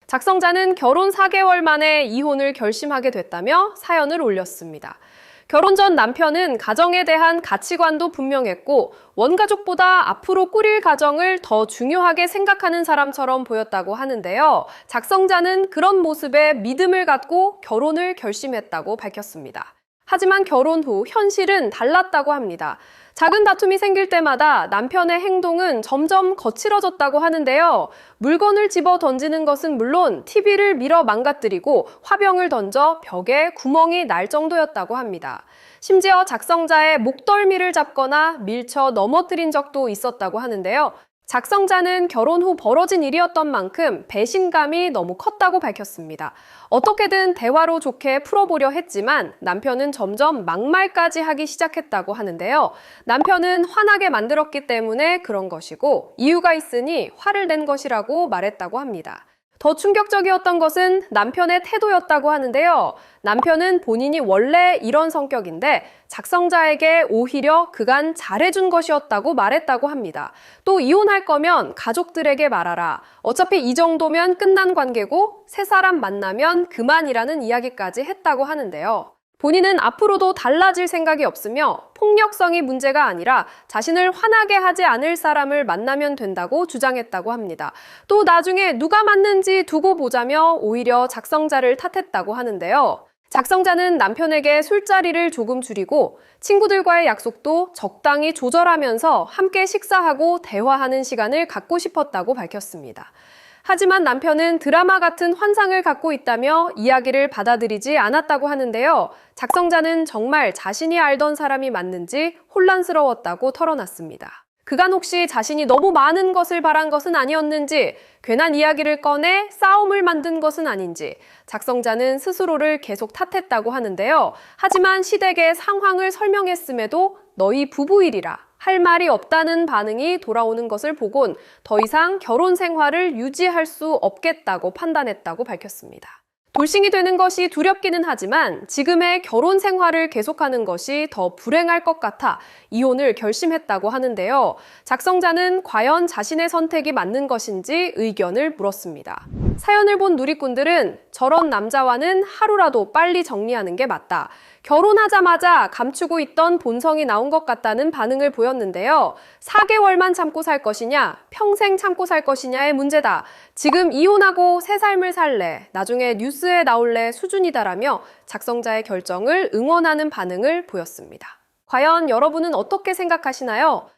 작성자는 결혼 4개월 만에 이혼을 결심하게 됐다며 사연을 올렸습니다. 결혼 전 남편은 가정에 대한 가치관도 분명했고 원가족보다 앞으로 꾸릴 가정을 더 중요하게 생각하는 사람처럼 보였다고 하는데요. 작성자는 그런 모습에 믿음을 갖고 결혼을 결심했다고 밝혔습니다. 하지만 결혼 후 현실은 달랐다고 합니다. 작은 다툼이 생길 때마다 남편의 행동은 점점 거칠어졌다고 하는데요. 물건을 집어 던지는 것은 물론 TV를 밀어 망가뜨리고 화병을 던져 벽에 구멍이 날 정도였다고 합니다. 심지어 작성자의 목덜미를 잡거나 밀쳐 넘어뜨린 적도 있었다고 하는데요. 작성자는 결혼 후 벌어진 일이었던 만큼 배신감이 너무 컸다고 밝혔습니다. 어떻게든 대화로 좋게 풀어보려 했지만 남편은 점점 막말까지 하기 시작했다고 하는데요. 남편은 화나게 만들었기 때문에 그런 것이고 이유가 있으니 화를 낸 것이라고 말했다고 합니다. 더 충격적이었던 것은 남편의 태도였다고 하는데요. 남편은 본인이 원래 이런 성격인데 작성자에게 오히려 그간 잘해준 것이었다고 말했다고 합니다. 또 이혼할 거면 가족들에게 말하라. 어차피 이 정도면 끝난 관계고 새 사람 만나면 그만이라는 이야기까지 했다고 하는데요. 본인은 앞으로도 달라질 생각이 없으며 폭력성이 문제가 아니라 자신을 화나게 하지 않을 사람을 만나면 된다고 주장했다고 합니다. 또 나중에 누가 맞는지 두고 보자며 오히려 작성자를 탓했다고 하는데요. 작성자는 남편에게 술자리를 조금 줄이고 친구들과의 약속도 적당히 조절하면서 함께 식사하고 대화하는 시간을 갖고 싶었다고 밝혔습니다. 하지만 남편은 드라마 같은 환상을 갖고 있다며 이야기를 받아들이지 않았다고 하는데요. 작성자는 정말 자신이 알던 사람이 맞는지 혼란스러웠다고 털어놨습니다. 그간 혹시 자신이 너무 많은 것을 바란 것은 아니었는지, 괜한 이야기를 꺼내 싸움을 만든 것은 아닌지 작성자는 스스로를 계속 탓했다고 하는데요. 하지만 시댁에 상황을 설명했음에도 너희 부부일이라 할 말이 없다는 반응이 돌아오는 것을 보곤 더 이상 결혼 생활을 유지할 수 없겠다고 판단했다고 밝혔습니다. 돌싱이 되는 것이 두렵기는 하지만 지금의 결혼 생활을 계속하는 것이 더 불행할 것 같아 이혼을 결심했다고 하는데요. 작성자는 과연 자신의 선택이 맞는 것인지 의견을 물었습니다. 사연을 본 누리꾼들은 저런 남자와는 하루라도 빨리 정리하는 게 맞다. 결혼하자마자 감추고 있던 본성이 나온 것 같다는 반응을 보였는데요. 4개월만 참고 살 것이냐, 평생 참고 살 것이냐의 문제다. 지금 이혼하고 새 삶을 살래, 나중에 뉴스에 나올래 수준이다라며 작성자의 결정을 응원하는 반응을 보였습니다. 과연 여러분은 어떻게 생각하시나요?